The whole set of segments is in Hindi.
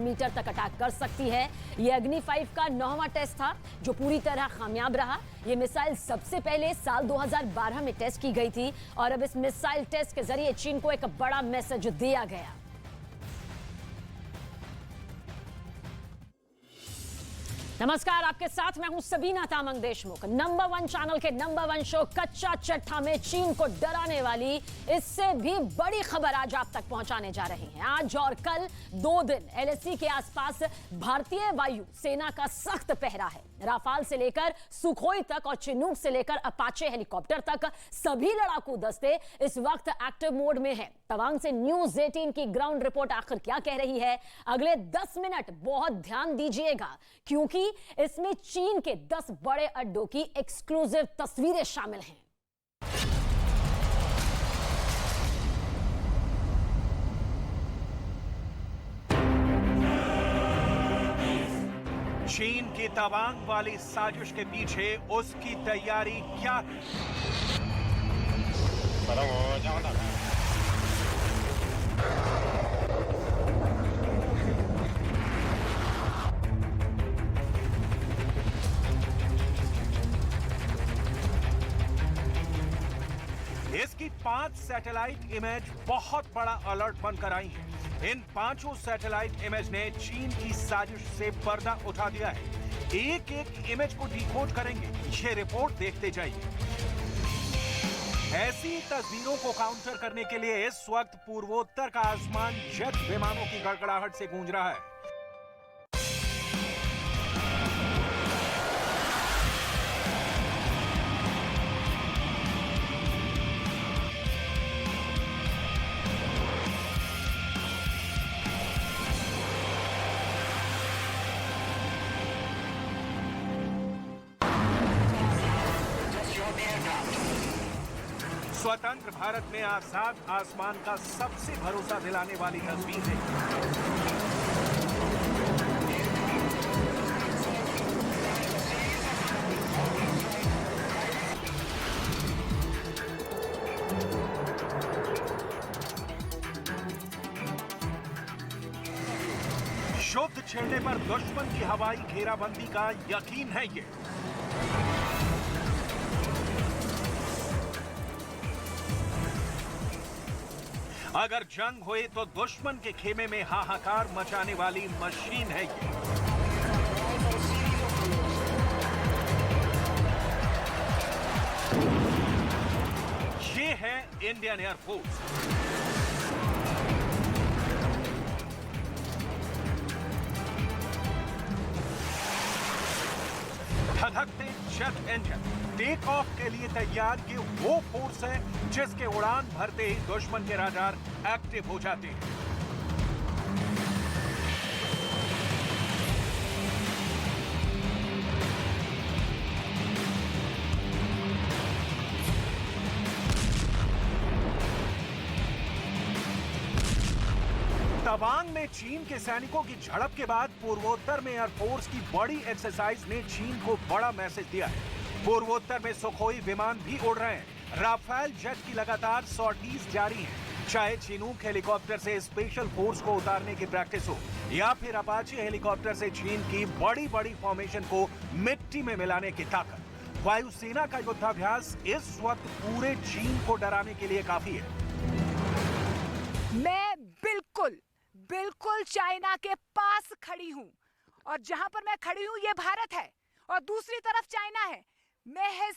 मीटर तक अटैक कर सकती है। ये अग्नि 5 का 9वां टेस्ट था जो पूरी तरह कामयाब रहा। ये मिसाइल सबसे पहले साल 2012 में टेस्ट की गई थी और अब इस मिसाइल टेस्ट के जरिए चीन को एक बड़ा मैसेज दिया गया। नमस्कार, आपके साथ मैं हूं सबीना तामंग देशमुख। नंबर 1 चैनल के नंबर 1 शो कच्चा चट्टा में चीन को डराने वाली इससे भी बड़ी खबर आज आप तक पहुंचाने जा रहे हैं। आज और कल 2 दिन एलएसी के आसपास भारतीय वायु सेना का सख्त पहरा है। राफाल से लेकर सुखोई तक और चिनूक से लेकर अपाचे हेलीकॉप्टर तक सभी लड़ाकू दस्ते इस वक्त एक्टिव मोड में हैं। तवांग से न्यूज 18 की ग्राउंड रिपोर्ट आखिर क्या कह रही है, अगले 10 मिनट बहुत ध्यान दीजिएगा क्योंकि इसमें चीन के 10 बड़े अड्डों की एक्सक्लूसिव तस्वीरें शामिल हैं। चीन की तवांग वाली साजिश के पीछे उसकी तैयारी क्या है? इसकी 5 सैटेलाइट इमेज बहुत बड़ा अलर्ट बनकर आई है। इन 5 सैटेलाइट इमेज ने चीन की साजिश से पर्दा उठा दिया है। एक एक इमेज को डिकोड करेंगे, ये रिपोर्ट देखते जाइए। ऐसी तस्वीरों को काउंटर करने के लिए इस वक्त पूर्वोत्तर का आसमान जेट विमानों की गड़गड़ाहट से गूंज रहा है। स्वतंत्र भारत में आजाद आसमान का सबसे भरोसा दिलाने वाली तस्वीर है। युद्ध छेड़ने पर दुश्मन की हवाई घेराबंदी का यकीन है ये। अगर जंग हुई तो दुश्मन के खेमे में हाहाकार मचाने वाली मशीन है ये है इंडियन एयरफोर्स। धधकते जेट इंजन टेक ऑफ के लिए तैयार। ये वो फोर्स है जिसके उड़ान भरते ही दुश्मन के रडार एक्टिव हो जाते हैं। तवांग में चीन के सैनिकों की झड़प के बाद पूर्वोत्तर में एयरफोर्स की बड़ी एक्सरसाइज ने चीन को बड़ा मैसेज दिया है। पूर्वोत्तर में सुखोई विमान भी उड़ रहे हैं। राफेल जेट की लगातार सॉर्टीज जारी हैं। चाहे चिनूक हेलीकॉप्टर से स्पेशल फोर्स को उतारने की प्रैक्टिस हो या फिर अपाचे हेलीकॉप्टर से चीन की बड़ी बड़ी फॉर्मेशन को मिट्टी में मिलाने की ताकत। वायुसेना का युद्धाभ्यास इस वक्त पूरे चीन को डराने के लिए काफी है। मैं बिल्कुल चाइना के पास खड़ी हूं और जहां पर मैं खड़ी हूं ये भारत है और दूसरी तरफ चाइना है। महज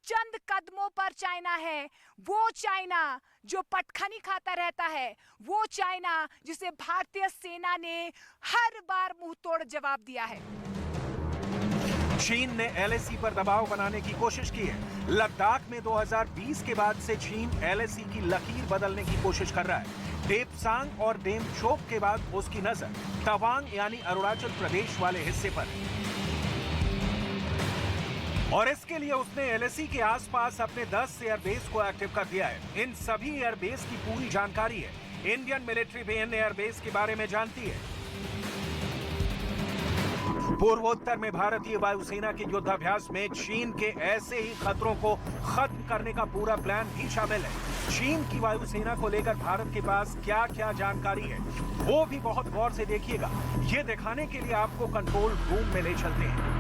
चंद कदमों पर चाइना है, वो चाइना जो पटखनी खाता रहता है, वो चाइना जिसे भारतीय सेना ने हर बार मुंह तोड़ जवाब दिया है। चीन ने एलएसी पर दबाव बनाने की कोशिश की है। लद्दाख में 2020 के बाद से चीन एलएसी की लकीर बदलने की कोशिश कर रहा है। देपसांग और डेमचोक के बाद उसकी नजर तवांग यानी अरुणाचल प्रदेश वाले हिस्से पर है और इसके लिए उसने एलएसी के आसपास अपने 10 एयरबेस को एक्टिव कर दिया है। इन सभी एयरबेस की पूरी जानकारी है। इंडियन मिलिट्री भी इन एयरबेस के बारे में जानती है। पूर्वोत्तर में भारतीय वायुसेना के युद्धाभ्यास में चीन के ऐसे ही खतरों को खत्म करने का पूरा प्लान भी शामिल है। चीन की वायुसेना को लेकर भारत के पास क्या क्या जानकारी है वो भी बहुत गौर से देखिएगा। ये दिखाने के लिए आपको कंट्रोल रूम में ले चलते हैं।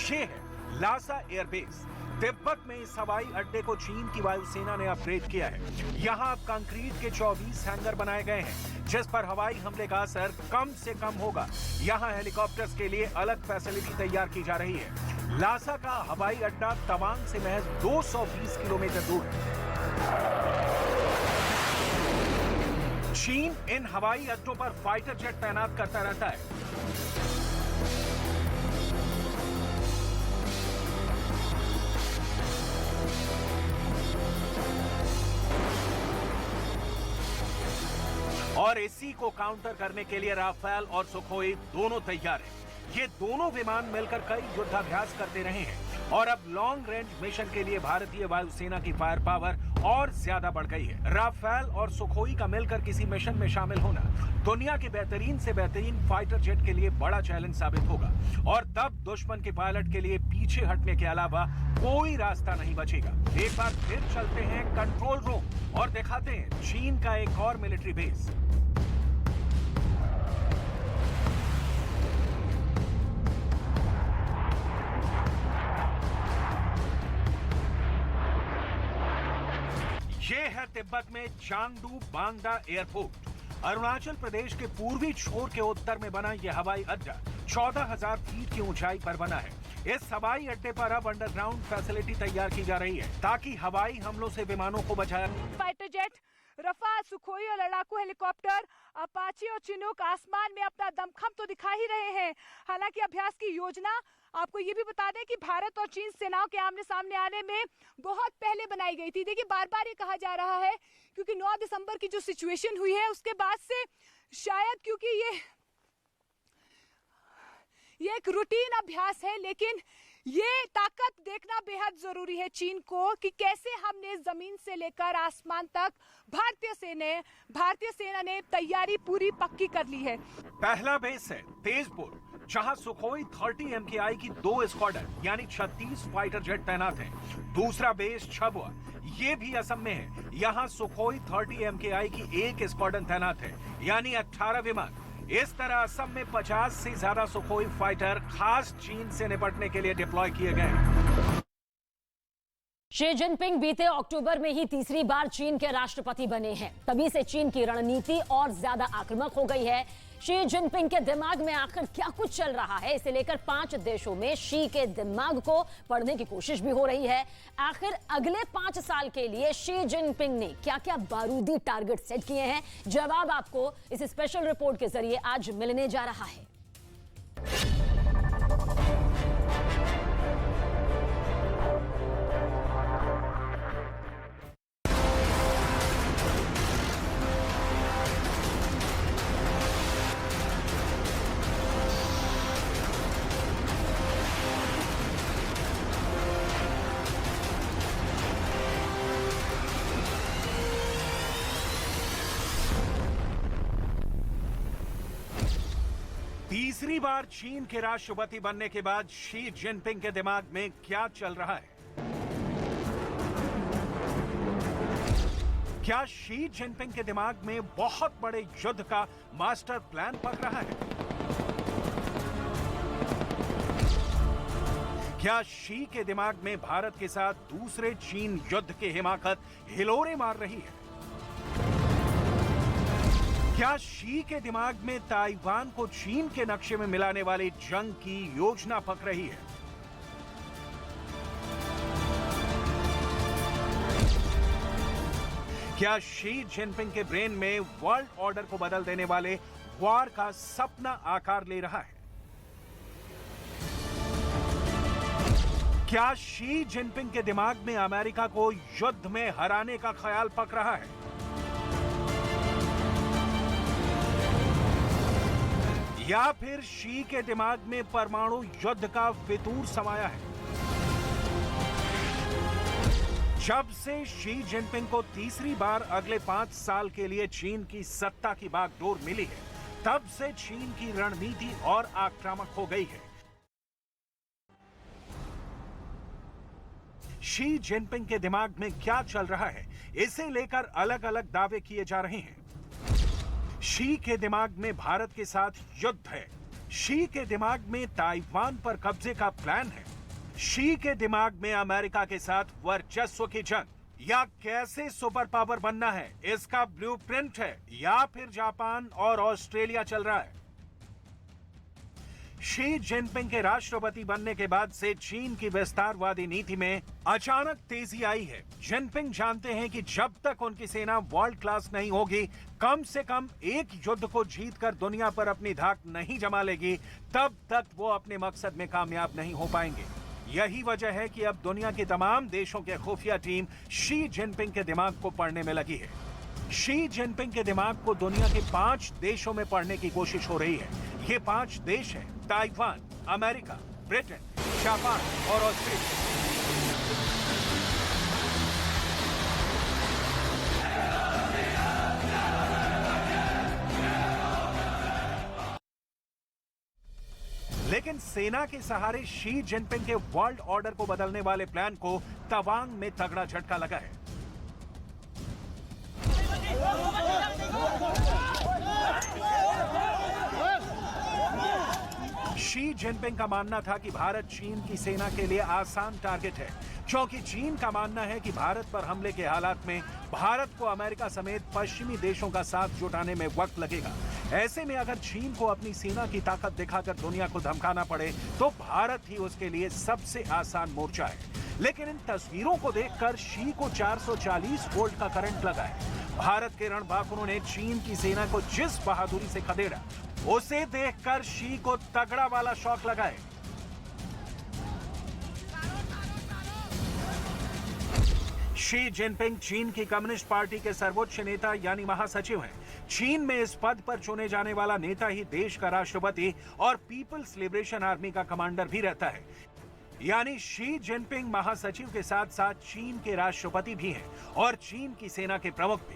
ये है लासा एयरबेस। तिब्बत में इस हवाई अड्डे को चीन की वायुसेना ने अपग्रेड किया है। यहाँ अब कंक्रीट के 24 हैंगर बनाए गए हैं जिस पर हवाई हमले का असर कम से कम होगा। यहाँ हेलीकॉप्टर्स के लिए अलग फैसिलिटी तैयार की जा रही है। लासा का हवाई अड्डा तवांग से महज 220 किलोमीटर दूर है। चीन इन हवाई अड्डों पर फाइटर जेट तैनात करता रहता है। और इसी को काउंटर करने के लिए राफेल और सुखोई दोनों तैयार हैं। ये दोनों विमान मिलकर कई युद्धाभ्यास करते रहे हैं और अब लॉन्ग रेंज मिशन के लिए भारतीय वायुसेना की फायर पावर और ज्यादा बढ़ गई है। राफेल और सुखोई का मिलकर किसी मिशन में शामिल होना दुनिया के बेहतरीन से बेहतरीन फाइटर जेट के लिए बड़ा चैलेंज साबित होगा और तब दुश्मन के पायलट के लिए पीछे हटने के अलावा कोई रास्ता नहीं बचेगा। एक बार फिर चलते हैं कंट्रोल रूम और दिखाते हैं चीन का एक और मिलिट्री बेस। ये है तिब्बत में चांगडू बांगडा एयरपोर्ट। अरुणाचल प्रदेश के पूर्वी छोर के उत्तर में बना यह हवाई अड्डा 14,000 फीट की ऊंचाई पर बना है। इस हवाई अड्डे पर अब अंडरग्राउंड फैसिलिटी तैयार की जा रही है ताकि हवाई हमलों से विमानों को बचाया। फाइटर जेट, रफाल, सुखोई और लड़ाकू हेलीकॉप्टर, अपाचे और चिनूक आसमान में अपना दमखम तो दिखा ही रहे हैं। हालांकि अभ्यास की योजना आपको ये भी बता दें कि भारत और चीन सेनाओं के आमने सामने आने में बहुत पहले बनाई गई थी। देखिए बार बार ये कहा जा रहा है क्योंकि 9 दिसंबर की जो सिचुएशन हुई है उसके बाद से शायद, क्योंकि ये एक रूटीन अभ्यास है, लेकिन ये ताकत देखना बेहद जरूरी है चीन को कि कैसे हमने जमीन से लेकर आसमान तक भारतीय सेना ने तैयारी पूरी पक्की कर ली है। पहला बेस है तेजपुर, जहां सुखोई 30 MKI की 2 स्क्वाड्रन यानी 36 फाइटर जेट तैनात हैं। दूसरा बेस छबुआ, ये भी असम में है। यहाँ सुखोई 30 MKI की 1 स्क्वाड्रन तैनात है यानी 18 विमान। इस तरह असम में 50 से ज्यादा सुखोई फाइटर खास चीन से निपटने के लिए डिप्लॉय किए गए हैं। शी जिनपिंग बीते अक्टूबर में ही तीसरी बार चीन के राष्ट्रपति बने हैं। तभी से चीन की रणनीति और ज्यादा आक्रामक हो गई है। शी जिनपिंग के दिमाग में आखिर क्या कुछ चल रहा है, इसे लेकर 5 देशों में शी के दिमाग को पढ़ने की कोशिश भी हो रही है। आखिर अगले 5 साल के लिए शी जिनपिंग ने क्या क्या बारूदी टारगेट सेट किए हैं, जवाब आपको इस स्पेशल रिपोर्ट के जरिए आज मिलने जा रहा है। तीसरी बार चीन के राष्ट्रपति बनने के बाद शी जिनपिंग के दिमाग में क्या चल रहा है? क्या शी जिनपिंग के दिमाग में बहुत बड़े युद्ध का मास्टर प्लान पक रहा है? क्या शी के दिमाग में भारत के साथ दूसरे चीन युद्ध की हिमाकत हिलोरे मार रही है? क्या शी के दिमाग में ताइवान को चीन के नक्शे में मिलाने वाली जंग की योजना पक रही है? क्या शी जिनपिंग के ब्रेन में वर्ल्ड ऑर्डर को बदल देने वाले वॉर का सपना आकार ले रहा है? क्या शी जिनपिंग के दिमाग में अमेरिका को युद्ध में हराने का ख्याल पक रहा है? या फिर शी के दिमाग में परमाणु युद्ध का फितूर समाया है? जब से शी जिनपिंग को तीसरी बार अगले 5 साल के लिए चीन की सत्ता की बागडोर मिली है, तब से चीन की रणनीति और आक्रामक हो गई है। शी जिनपिंग के दिमाग में क्या चल रहा है, इसे लेकर अलग अलग दावे किए जा रहे हैं। शी के दिमाग में भारत के साथ युद्ध है। शी के दिमाग में ताइवान पर कब्जे का प्लान है। शी के दिमाग में अमेरिका के साथ वर्चस्व की जंग या कैसे सुपर पावर बनना है, इसका ब्लूप्रिंट है, या फिर जापान और ऑस्ट्रेलिया चल रहा है। शी जिनपिंग के राष्ट्रपति बनने के बाद से चीन की विस्तारवादी नीति में अचानक तेजी आई है। जिनपिंग जानते हैं कि जब तक उनकी सेना वर्ल्ड क्लास नहीं होगी, कम से कम एक युद्ध को जीतकर दुनिया पर अपनी धाक नहीं जमा लेगी, तब तक वो अपने मकसद में कामयाब नहीं हो पाएंगे। यही वजह है कि अब दुनिया के तमाम देशों के खुफिया टीम शी जिनपिंग के दिमाग को पढ़ने में लगी है। शी जिनपिंग के दिमाग को दुनिया के 5 देशों में पढ़ने की कोशिश हो रही है। ये 5 देश हैं: ताइवान, अमेरिका, ब्रिटेन, जापान और ऑस्ट्रेलिया। लेकिन सेना के सहारे शी जिनपिंग के वर्ल्ड ऑर्डर को बदलने वाले प्लान को तवांग में तगड़ा झटका लगा है। शी जिनपिंग का मानना था कि भारत चीन की सेना के लिए आसान टारगेट है, क्योंकि चीन का मानना है कि भारत पर हमले के हालात में भारत को अमेरिका समेत पश्चिमी देशों का साथ जुटाने में वक्त लगेगा। ऐसे में अगर चीन को अपनी सेना की ताकत दिखाकर दुनिया को धमकाना पड़े, तो भारत ही उसके लिए सबसे आसान मोर्चा है। लेकिन इन तस्वीरों को देखकर शी को 440 वोल्ट का करंट लगा है। भारत के रणबांकुरों ने चीन की सेना को जिस बहादुरी से खदेड़ा, उसे देखकर शी को तगड़ा वाला शॉक लगा है। शी जिनपिंग चीन की कम्युनिस्ट पार्टी के सर्वोच्च नेता यानी महासचिव हैं। चीन में इस पद पर चुने जाने वाला नेता ही देश का राष्ट्रपति और पीपल्स लिबरेशन आर्मी का कमांडर भी रहता है। यानी शी जिनपिंग महासचिव के साथ साथ चीन के राष्ट्रपति भी हैं और चीन की सेना के प्रमुख भी।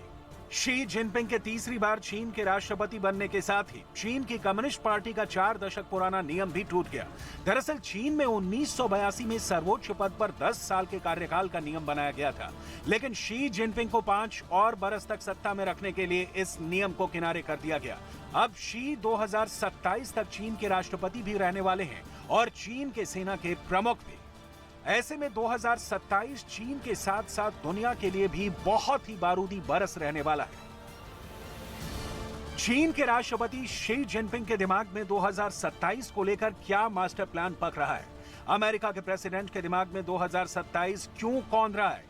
शी जिनपिंग के तीसरी बार चीन के राष्ट्रपति बनने के साथ ही चीन की कम्युनिस्ट पार्टी का 4 दशक पुराना नियम भी टूट गया। दरअसल चीन में 1982 में सर्वोच्च पद पर 10 साल के कार्यकाल का नियम बनाया गया था, लेकिन शी जिनपिंग को 5 और बरस तक सत्ता में रखने के लिए इस नियम को किनारे कर दिया गया। अब शी 2027 तक चीन के राष्ट्रपति भी रहने वाले हैं और चीन के सेना के प्रमुख भी। ऐसे में 2027 चीन के साथ साथ दुनिया के लिए भी बहुत ही बारूदी बरस रहने वाला है। चीन के राष्ट्रपति शी जिनपिंग के दिमाग में 2027 को लेकर क्या मास्टर प्लान पक रहा है? अमेरिका के प्रेसिडेंट के दिमाग में 2027 क्यों कौंध रहा है?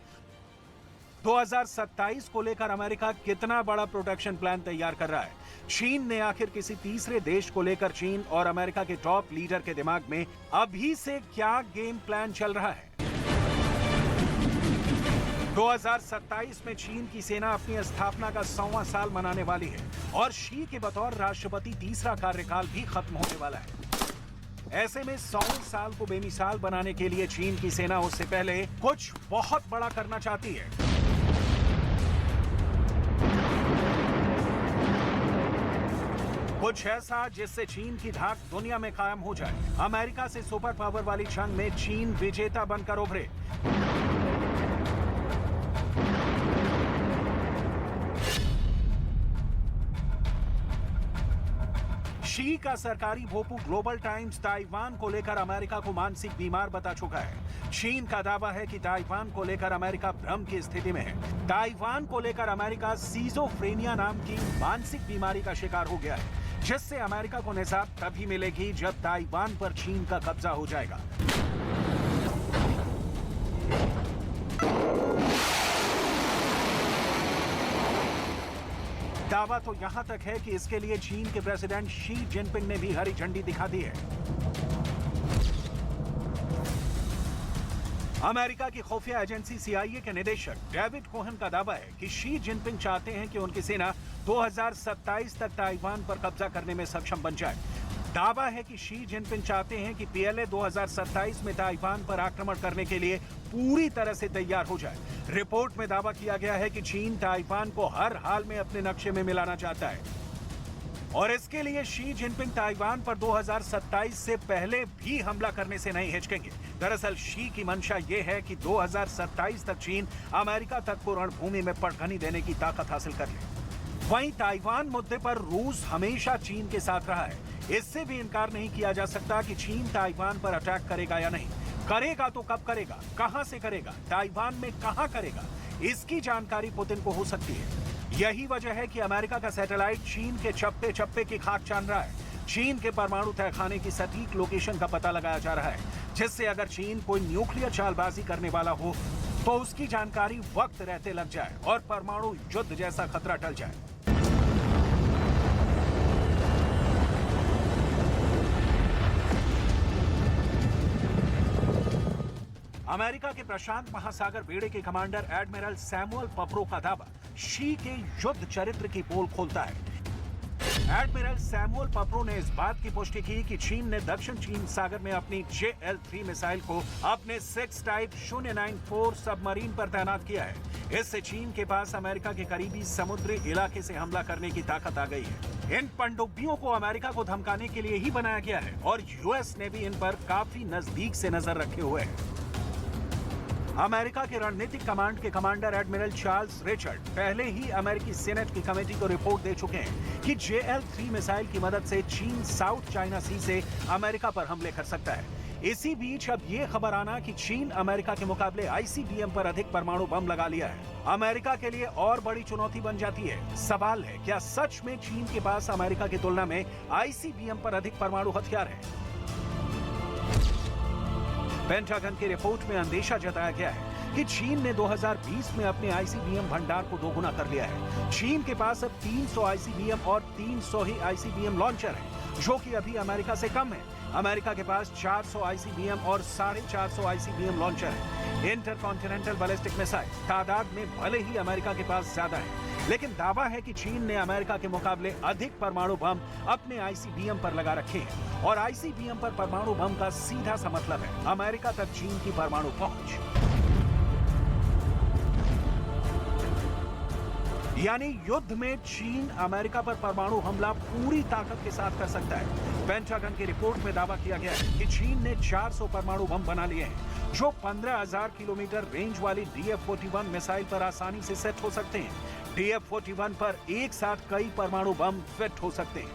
2027 को लेकर अमेरिका कितना बड़ा प्रोटेक्शन प्लान तैयार कर रहा है? चीन ने आखिर किसी तीसरे देश को लेकर चीन और अमेरिका के टॉप लीडर के दिमाग में अभी से क्या गेम प्लान चल रहा है? 2027 में चीन की सेना अपनी स्थापना का 100वां साल मनाने वाली है और शी के बतौर राष्ट्रपति तीसरा कार्यकाल भी खत्म होने वाला है। ऐसे में 100 साल को बेमिसाल बनाने के लिए चीन की सेना उससे पहले कुछ बहुत बड़ा करना चाहती है। कुछ ऐसा जिससे चीन की धाक दुनिया में कायम हो जाए। अमेरिका से सुपर पावर वाली जंग में चीन विजेता बनकर उभरे। शी का सरकारी भोपू ग्लोबल टाइम्स ताइवान को लेकर अमेरिका को मानसिक बीमार बता चुका है। चीन का दावा है कि ताइवान को लेकर अमेरिका भ्रम की स्थिति में है। ताइवान को लेकर अमेरिका सीजोफ्रेनिया नाम की मानसिक बीमारी का शिकार हो गया है, जिससे अमेरिका को निजात तभी मिलेगी जब ताइवान पर चीन का कब्जा हो जाएगा। दावा तो यहां तक है कि इसके लिए चीन के प्रेसिडेंट शी जिनपिंग ने भी हरी झंडी दिखा दी है। अमेरिका की खुफिया एजेंसी CIA के निदेशक डेविड कोहेन का दावा है कि शी जिनपिंग चाहते हैं कि उनकी सेना 2027 तक ताइवान पर कब्जा करने में सक्षम बन जाए। दावा है कि शी जिनपिंग चाहते हैं कि पीएलए 2027 में ताइवान पर आक्रमण करने के लिए पूरी तरह से तैयार हो जाए। रिपोर्ट में दावा किया गया है कि चीन ताइवान को हर हाल में अपने नक्शे में मिलाना चाहता है और इसके लिए शी जिनपिंग ताइवान पर 2027 से पहले भी हमला करने से नहीं हिचकेंगे। दरअसल शी की मंशा ये है कि 2027 तक चीन अमेरिका तक को रणभूमि में पटखनी देने की ताकत हासिल कर ले। वहीं ताइवान मुद्दे पर रूस हमेशा चीन के साथ रहा है। इससे भी इनकार नहीं किया जा सकता कि चीन ताइवान पर अटैक करेगा या नहीं। करेगा तो कब करेगा, कहां से करेगा, ताइवान में कहां करेगा, इसकी जानकारी पुतिन को हो सकती है। यही वजह है कि अमेरिका का सैटेलाइट चीन के चप्पे चप्पे की खाक छान रहा है। चीन के परमाणु तहखाने की सटीक लोकेशन का पता लगाया जा रहा है, जिससे अगर चीन कोई न्यूक्लियर चालबाजी करने वाला हो तो उसकी जानकारी वक्त रहते लग जाए और परमाणु युद्ध जैसा खतरा टल जाए। अमेरिका के प्रशांत महासागर बेड़े के कमांडर एडमिरल सैमुअल पप्रो का दावा शी के युद्ध चरित्र की पोल खोलता है। एडमिरल सैमुअल पप्रो ने इस बात की पुष्टि की कि चीन ने दक्षिण चीन सागर में अपनी JL-3 मिसाइल को अपने 6 टाइप 094 सबमरीन पर तैनात किया है। इससे चीन के पास अमेरिका के करीबी समुद्री इलाके से हमला करने की ताकत आ गई है। इन पनडुब्बियों को अमेरिका को धमकाने के लिए ही बनाया गया है और यूएस ने भी इन पर काफी नजदीक से नजर रखे हुए है। अमेरिका के रणनीतिक कमांड के कमांडर एडमिरल चार्ल्स रिचर्ड पहले ही अमेरिकी सीनेट की कमेटी को रिपोर्ट दे चुके हैं कि JL-3 मिसाइल की मदद से चीन साउथ चाइना सी से अमेरिका पर हमले कर सकता है। इसी बीच अब ये खबर आना कि चीन अमेरिका के मुकाबले ICBM पर अधिक परमाणु बम लगा लिया है, अमेरिका के लिए और बड़ी चुनौती बन जाती है। सवाल है, क्या सच में चीन के पास अमेरिका की तुलना में ICBM पर अधिक परमाणु हथियार है? पेंटागन की रिपोर्ट में अंदेशा जताया गया है कि चीन ने 2020 में अपने ICBM भंडार को दोगुना कर लिया है। चीन के पास अब 300 ICBM और 300 ही ICBM लॉन्चर है, जो कि अभी अमेरिका से कम है। अमेरिका के पास 400 ICBM और 450 ICBM लॉन्चर है। इंटरकॉन्टिनेंटल बैलिस्टिक मिसाइल तादाद में भले ही अमेरिका के पास ज्यादा है, लेकिन दावा है कि चीन ने अमेरिका के मुकाबले अधिक परमाणु बम अपने ICBM पर लगा रखे हैं और ICBM पर परमाणु बम का सीधा सा मतलब है अमेरिका तक चीन की परमाणु पहुंच। यानी युद्ध में चीन अमेरिका पर परमाणु हमला पूरी ताकत के साथ कर सकता है। पेंटागन की रिपोर्ट में दावा किया गया है कि चीन ने 400 परमाणु बम बना लिए हैं, जो 15,000 किलोमीटर रेंज वाली DF-41 मिसाइल पर आसानी से सेट हो सकते हैं। DF-41 पर एक साथ कई परमाणु बम फिट हो सकते हैं।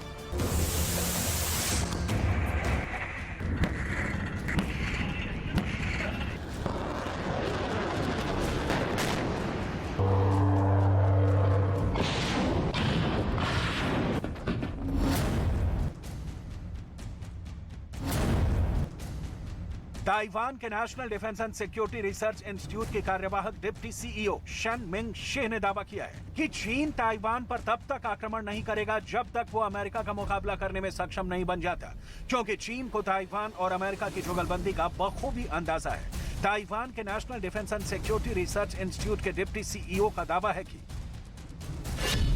ताइवान के national defence and security research institute के कार्यवाहक डिप्टी CEO शन मिंग शे ने दावा किया है कि चीन ताइवान पर तब तक आक्रमण नहीं करेगा जब तक वो अमेरिका का मुकाबला करने में सक्षम नहीं बन जाता, क्योंकि चीन को ताइवान और अमेरिका की जुगलबंदी का बखूबी अंदाजा है। ताइवान के national defence and security research institute के डिप्टी CEO का दावा है कि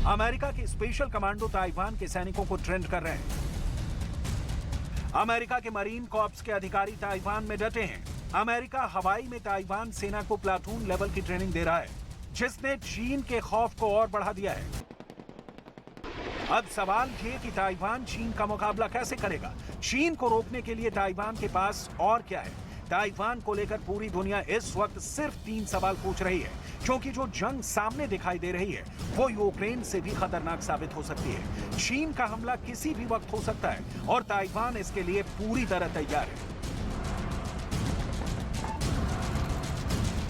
अमेरिका के स्पेशल कमांडो ताइवान के सैनिकों को ट्रेंड कर रहे हैं। अमेरिका के मरीन कॉर्प्स के अधिकारी ताइवान में डटे हैं। अमेरिका हवाई में ताइवान सेना को प्लाटून लेवल की ट्रेनिंग दे रहा है, जिसने चीन के खौफ को और बढ़ा दिया है। अब सवाल ये कि ताइवान चीन का मुकाबला कैसे करेगा? चीन को रोकने के लिए ताइवान के पास और क्या है? ताइवान को लेकर पूरी दुनिया इस वक्त सिर्फ 3 सवाल पूछ रही है, क्योंकि जो जंग सामने दिखाई दे रही है वो यूक्रेन से भी खतरनाक साबित हो सकती है। चीन का हमला किसी भी वक्त हो सकता है और ताइवान इसके लिए पूरी तरह तैयार है।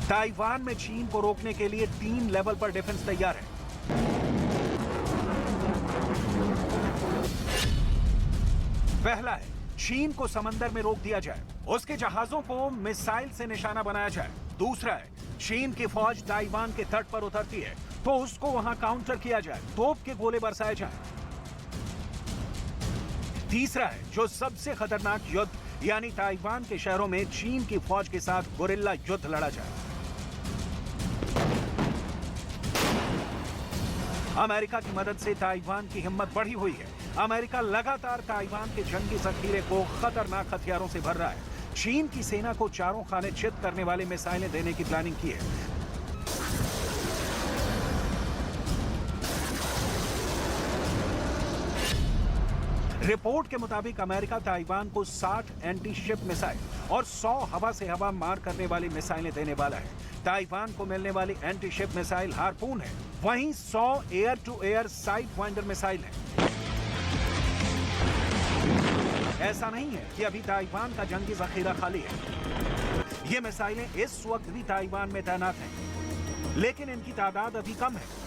ताइवान में चीन को रोकने के लिए 3 लेवल पर डिफेंस तैयार है। पहला है, चीन को समंदर में रोक दिया जाए, उसके जहाजों को मिसाइल से निशाना बनाया जाए। दूसरा है, चीन की फौज ताइवान के तट पर उतरती है तो उसको वहां काउंटर किया जाए, तोप के गोले बरसाए जाएं। तीसरा है, जो सबसे खतरनाक युद्ध यानी ताइवान के शहरों में चीन की फौज के साथ गुरिल्ला युद्ध लड़ा जाए। अमेरिका की मदद से ताइवान की हिम्मत बढ़ी हुई है। अमेरिका लगातार ताइवान के जंगी जखीरे को खतरनाक हथियारों से भर रहा है। चीन की सेना को चारों खाने चित करने वाले मिसाइलें देने की प्लानिंग की है। रिपोर्ट के मुताबिक अमेरिका ताइवान को 60 एंटी शिप मिसाइल और 100 हवा से हवा मार करने वाली मिसाइलें देने वाला है। ताइवान को मिलने वाली एंटी शिप मिसाइल हार्पून है, वहीं 100 air to air side finder missile है। ऐसा नहीं है कि अभी ताइवान का जंगी जखीरा खाली है। ये मिसाइलें इस वक्त भी ताइवान में तैनात हैं, लेकिन इनकी तादाद अभी कम है।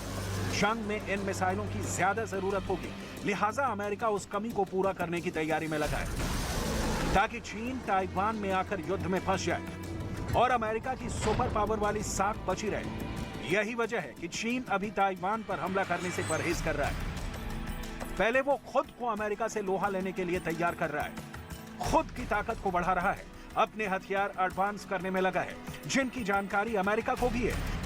जंग में इन मिसाइलों की ज्यादा जरूरत होगी, लिहाजा अमेरिका उस कमी को पूरा करने की तैयारी में लगा है ताकि चीन ताइवान में आकर युद्ध में फंस जाए और अमेरिका की सुपर पावर वाली साख बची रहे। यही वजह है कि चीन अभी ताइवान पर हमला करने से परहेज कर रहा है। पहले वो खुद को अमेरिका से लोहा लेने के लिए तैयार कर रहा है, खुद की ताकत को बढ़ा रहा है, अपने हथियार एडवांस करने में लगा है, जिनकी जानकारी अमेरिका को भी है।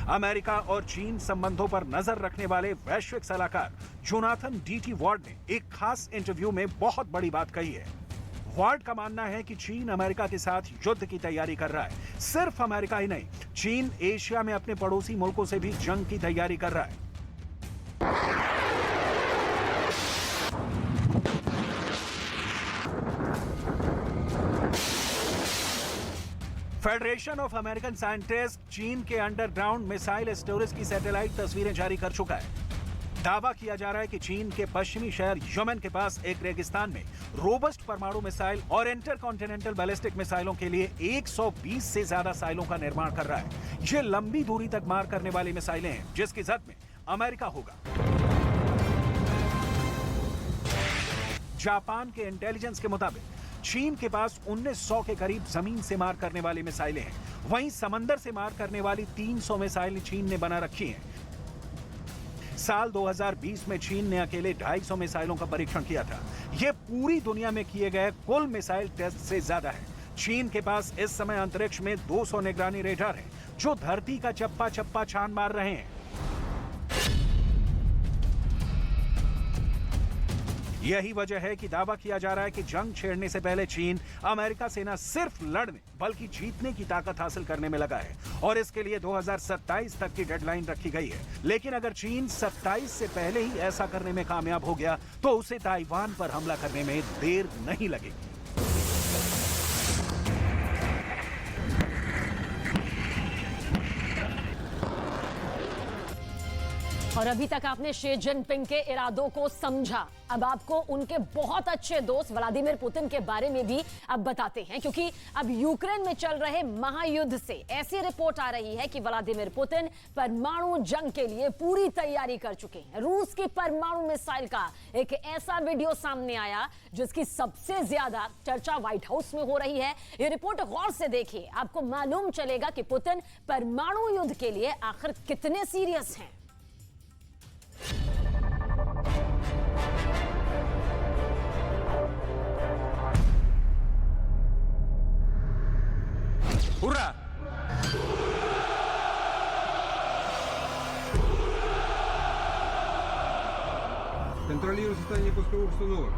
अमेरिका और चीन संबंधों पर नजर रखने वाले वैश्विक सलाहकार जोनाथन डी.टी. वार्ड ने एक खास इंटरव्यू में बहुत बड़ी बात कही है। वार्ड का मानना है कि चीन अमेरिका के साथ युद्ध की तैयारी कर रहा है। सिर्फ अमेरिका ही नहीं, चीन एशिया में अपने पड़ोसी मुल्कों से भी जंग की तैयारी कर रहा है। फेडरेशन ऑफ अमेरिकन साइंटिस्ट चीन के अंडरग्राउंड मिसाइल स्टोरेज की सैटेलाइट तस्वीरें जारी कर चुका है। दावा किया जा रहा है कि चीन के पश्चिमी शहर यमन के पास एक रेगिस्तान में रोबस्ट परमाणु मिसाइल और इंटरकॉन्टिनेंटल बैलिस्टिक मिसाइलों के लिए 120 से ज्यादा साइलों का निर्माण कर रहा है। ये लंबी दूरी तक मार करने वाली मिसाइलें हैं, जिसकी जद में अमेरिका होगा। जापान के इंटेलिजेंस के मुताबिक चीन के पास 1900 के करीब जमीन से मार करने वाली मिसाइलें हैं, वहीं समंदर से मार करने वाली 300 मिसाइलें चीन ने बना रखी हैं। साल 2020 में चीन ने अकेले 250 मिसाइलों का परीक्षण किया था। यह पूरी दुनिया में किए गए कुल मिसाइल टेस्ट से ज्यादा है। चीन के पास इस समय अंतरिक्ष में 200 निगरानी रेडार हैं, जो धरती का चप्पा चप्पा छान मार रहे हैं। यही वजह है कि दावा किया जा रहा है कि जंग छेड़ने से पहले चीन अमेरिका से न सिर्फ लड़ने बल्कि जीतने की ताकत हासिल करने में लगा है और इसके लिए 2027 तक की डेडलाइन रखी गई है। लेकिन अगर चीन 27 से पहले ही ऐसा करने में कामयाब हो गया तो उसे ताइवान पर हमला करने में देर नहीं लगेगी। और अभी तक आपने शी जिनपिंग के इरादों को समझा। अब आपको उनके बहुत अच्छे दोस्त व्लादिमीर पुतिन के बारे में भी अब बताते हैं, क्योंकि अब यूक्रेन में चल रहे महायुद्ध से ऐसी रिपोर्ट आ रही है कि व्लादिमीर पुतिन परमाणु जंग के लिए पूरी तैयारी कर चुके हैं। रूस की परमाणु मिसाइल का एक ऐसा वीडियो सामने आया जिसकी सबसे ज्यादा चर्चा व्हाइट हाउस में हो रही है। ये रिपोर्ट गौर से देखिए, आपको मालूम चलेगा कि पुतिन परमाणु युद्ध के लिए आखिर कितने सीरियस हैं। Ура! Контролирую состояние пусковых установок.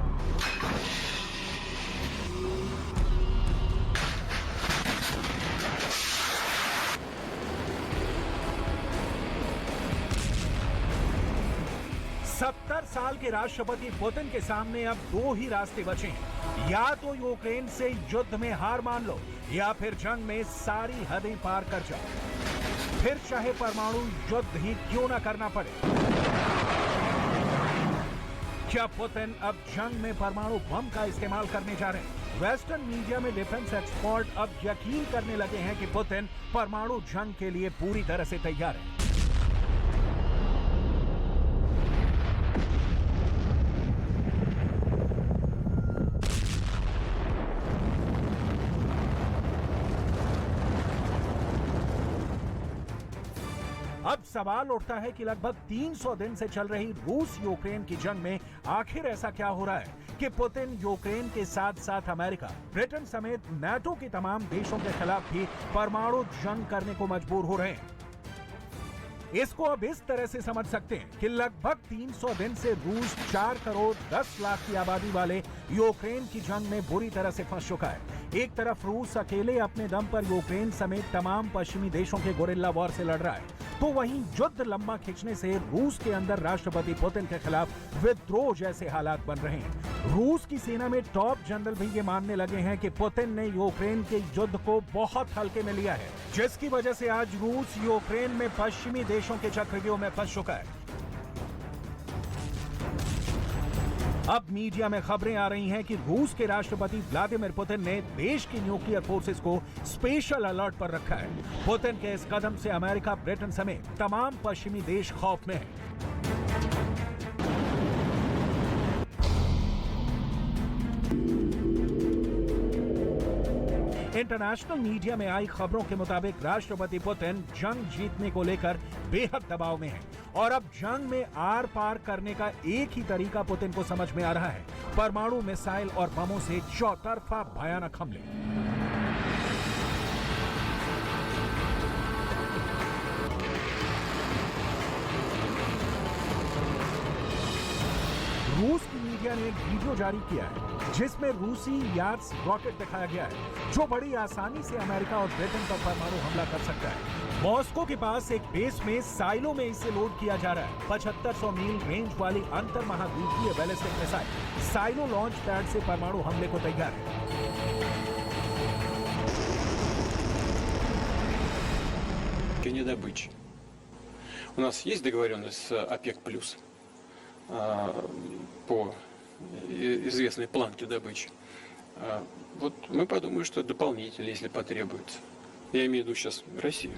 सत्तर साल के राष्ट्रपति पुतिन के सामने अब दो ही रास्ते बचे हैं। या तो यूक्रेन से युद्ध में हार मान लो या फिर जंग में सारी हदें पार कर जाओ, फिर चाहे परमाणु युद्ध ही क्यों ना करना पड़े। क्या पुतिन अब जंग में परमाणु बम का इस्तेमाल करने जा रहे हैं? वेस्टर्न मीडिया में डिफेंस एक्सपर्ट अब यकीन करने लगे हैं कि पुतिन परमाणु जंग के लिए पूरी तरह से तैयार है। अब सवाल उठता है कि लगभग 300 दिन से चल रही रूस यूक्रेन की जंग में आखिर ऐसा क्या हो रहा है कि पुतिन यूक्रेन के साथ साथ अमेरिका, ब्रिटेन समेत नाटो के तमाम देशों के खिलाफ भी परमाणु जंग करने को मजबूर हो रहे हैं। इसको अब इस तरह से समझ सकते हैं कि लगभग 300 दिन से रूस 4 करोड़ 10 लाख की आबादी वाले यूक्रेन की जंग में बुरी तरह से फंस चुका है। एक तरफ रूस अकेले अपने दम पर यूक्रेन समेत तमाम पश्चिमी देशों के गोरिल्ला वॉर से लड़ रहा है, तो वहीं युद्ध लंबा खींचने से रूस के अंदर राष्ट्रपति पुतिन के खिलाफ विद्रोह जैसे हालात बन रहे हैं। रूस की सेना में टॉप जनरल भी ये मानने लगे हैं कि पुतिन ने यूक्रेन के युद्ध को बहुत हल्के में लिया है, जिसकी वजह से आज रूस यूक्रेन में पश्चिमी देशों के चक्रव्यूह में फंस चुका है। अब मीडिया में खबरें आ रही हैं कि रूस के राष्ट्रपति व्लादिमीर पुतिन ने देश की न्यूक्लियर फोर्सेस को स्पेशल अलर्ट पर रखा है। पुतिन के इस कदम से अमेरिका, ब्रिटेन समेत तमाम पश्चिमी देश खौफ में हैं। इंटरनेशनल मीडिया में आई खबरों के मुताबिक राष्ट्रपति पुतिन जंग जीतने को लेकर बेहद दबाव में हैं और अब जंग में आर पार करने का एक ही तरीका पुतिन को समझ में आ रहा है, परमाणु मिसाइल और बमों से चौतरफा भयानक हमले। रूस की मीडिया ने एक वीडियो जारी किया है जिसमें रूसी यार्ड्स रॉकेट दिखाया गया है, जो बड़ी आसानी से अमेरिका और ब्रिटेन पर परमाणु हमला कर सकता है। मॉस्को के पास एक बेस में साइलो में इसे लोड किया जा रहा है। 7500 मील रेंज वाली अंतर महाद्वीपीय ballistic missile silo launch pad से परमाणु हमले को तैयार है। Недобычи. У нас есть договоренность с ОПЕК+, по известной планке добычи. Вот мы подумаем, что дополнительно, если потребуется. Я имею в виду сейчас Россию.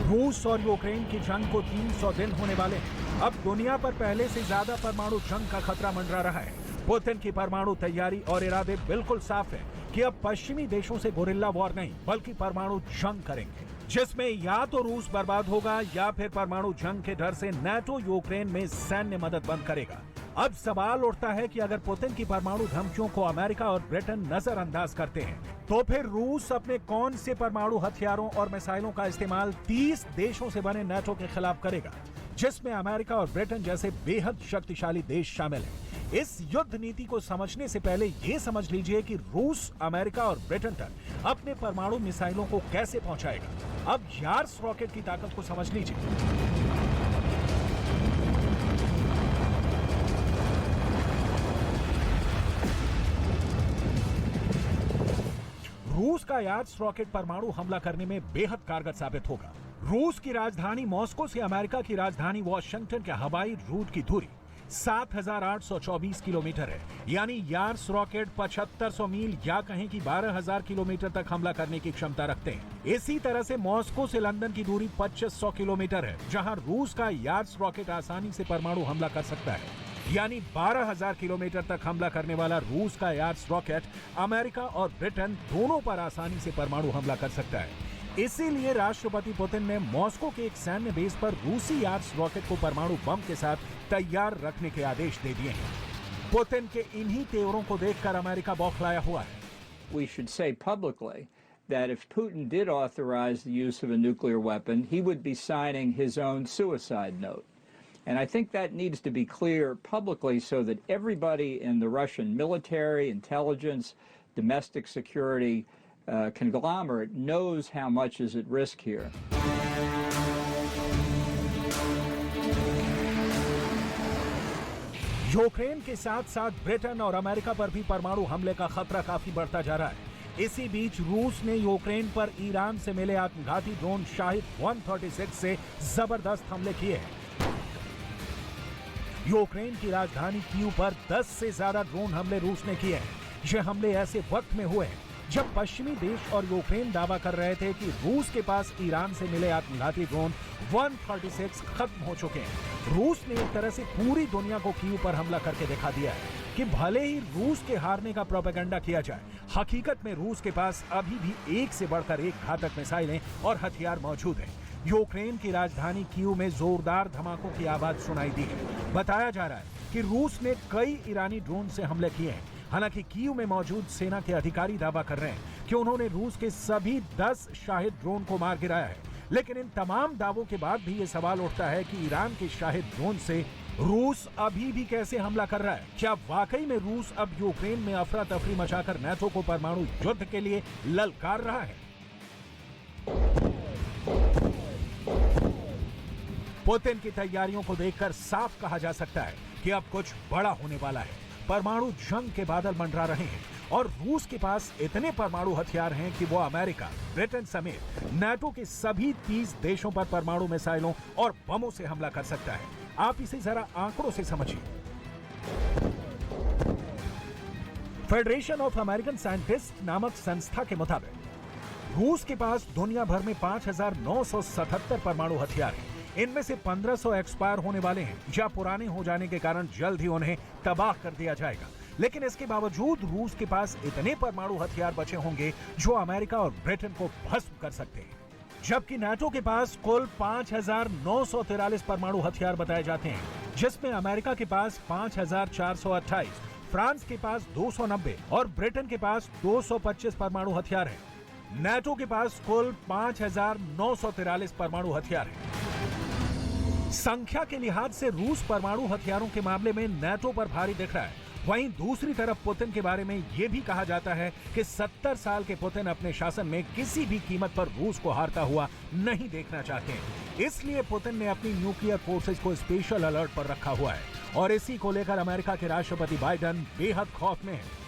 रूस और यूक्रेन की जंग को 300 दिन होने वाले हैं। अब दुनिया पर पहले से ज्यादा परमाणु जंग का खतरा मंडरा रहा है। पुतिन की परमाणु तैयारी और इरादे बिल्कुल साफ है कि अब पश्चिमी देशों से गोरिल्ला वॉर नहीं बल्कि परमाणु जंग करेंगे, जिसमें या तो रूस बर्बाद होगा या फिर परमाणु जंग के डर से नाटो यूक्रेन में सैन्य मदद बंद करेगा। अब सवाल उठता है कि अगर पुतिन की परमाणु धमकियों को अमेरिका और ब्रिटेन नजरअंदाज करते हैं, तो फिर रूस अपने कौन से परमाणु हथियारों और मिसाइलों का इस्तेमाल 30 देशों से बने नाटो के खिलाफ करेगा, जिसमें अमेरिका और ब्रिटेन जैसे बेहद शक्तिशाली देश शामिल हैं। इस युद्ध नीति को समझने से पहले ये समझ लीजिए कि रूस अमेरिका और ब्रिटेन तक अपने परमाणु मिसाइलों को कैसे पहुंचाएगा। अब यार्स रॉकेट की ताकत को समझ लीजिए। रूस का यार्स रॉकेट परमाणु हमला करने में बेहद कारगर साबित होगा। रूस की राजधानी मॉस्को से अमेरिका की राजधानी वॉशिंगटन के हवाई रूट की दूरी 7,824 किलोमीटर है, यानी यार्स रॉकेट 7,500 मील या कहें कि 12,000 किलोमीटर तक हमला करने की क्षमता रखते हैं। इसी तरह से मॉस्को से लंदन की दूरी 2,500 किलोमीटर है, जहां रूस का यार्स रॉकेट आसानी से परमाणु हमला कर सकता है। यानी 12,000 किलोमीटर तक हमला करने वाला रूस का यार्स रॉकेट अमेरिका और ब्रिटेन दोनों पर आसानी से परमाणु हमला कर सकता है। इसीलिए राष्ट्रपति पुतिन ने मॉस्को के एक सैन्य बेस पर रूसी यार्स रॉकेट को परमाणु बम के साथ तैयार रखने के आदेश दे दिए हैं। पुतिन के इन्हीं तेवरों को देखकर अमेरिका बौखलाया हुआ है। We should say publicly that if Putin did authorize the use of a nuclear weapon, he would be signing his own suicide note. And I think that needs to be clear publicly so that everybody in the Russian military, intelligence, domestic security conglomerate knows how much is at risk here. Ukraine के साथ साथ ब्रिटेन और अमेरिका पर भी परमाणु हमले का खतरा काफी बढ़ता जा रहा है। इसी बीच रूस ने यूक्रेन पर ईरान से मिले आत्मघाती ड्रोन शाहिद 136 से जबरदस्त हमले किए हैं। यूक्रेन की राजधानी कीव पर 10 से ज्यादा ड्रोन हमले रूस ने किए हैं। ये हमले ऐसे वक्त में हुए हैं जब पश्चिमी देश और यूक्रेन दावा कर रहे थे कि रूस के पास ईरान से मिले आत्मघाती ड्रोन 136 खत्म हो चुके हैं। रूस ने एक तरह से पूरी दुनिया को कीव पर हमला करके दिखा दिया है कि भले ही रूस के हारने का प्रोपेगेंडा किया जाए, हकीकत में रूस के पास अभी भी एक से बढ़कर एक घातक मिसाइलें और हथियार मौजूद हैं। यूक्रेन की राजधानी कीव में जोरदार धमाकों की आवाज सुनाई दी है। बताया जा रहा है कि रूस ने कई ईरानी ड्रोन से हमले किए हैं। हालांकि कीव में मौजूद सेना के अधिकारी दावा कर रहे हैं कि उन्होंने रूस के सभी 10 शाहिद ड्रोन को मार गिराया है। लेकिन इन तमाम दावों के बाद भी ये सवाल उठता है कि ईरान के शाहिद ड्रोन से रूस अभी भी कैसे हमला कर रहा है? क्या वाकई में रूस अब यूक्रेन में अफरा तफरी मचाकर नाटो को परमाणु युद्ध के लिए ललकार रहा है? पुतिन की तैयारियों को देखकर साफ कहा जा सकता है कि अब कुछ बड़ा होने वाला है। परमाणु जंग के बादल मंडरा रहे हैं और रूस के पास इतने परमाणु हथियार हैं कि वो अमेरिका, ब्रिटेन समेत नाटो के सभी 30 देशों पर परमाणु मिसाइलों और बमों से हमला कर सकता है। आप इसे जरा आंकड़ों से समझिए। फेडरेशन ऑफ अमेरिकन साइंटिस्ट नामक संस्था के मुताबिक रूस के पास दुनिया भर में 5,977 परमाणु हथियार हैं। इनमें से 1500 एक्सपायर होने वाले हैं या पुराने हो जाने के कारण जल्द ही उन्हें तबाह कर दिया जाएगा। लेकिन इसके बावजूद रूस के पास इतने परमाणु हथियार बचे होंगे जो अमेरिका और ब्रिटेन को भस्म कर सकते हैं। जबकि नाटो के पास कुल 5,943 परमाणु हथियार बताए जाते हैं, जिसमें अमेरिका के पास 5,428, फ्रांस के पास 290 और ब्रिटेन के पास 225 परमाणु हथियार हैं। नाटो के पास कुल 5,943 परमाणु हथियार हैं। संख्या के लिहाज से रूस परमाणु हथियारों के मामले में नाटो पर भारी दिख रहा है। वहीं दूसरी तरफ पुतिन के बारे में यह भी कहा जाता है कि 70 साल के पुतिन अपने शासन में किसी भी कीमत पर रूस को हारता हुआ नहीं देखना चाहते। इसलिए पुतिन ने अपनी न्यूक्लियर फोर्सेस को स्पेशल अलर्ट पर रखा हुआ है और इसी को लेकर अमेरिका के राष्ट्रपति बाइडेन बेहद खौफ में है।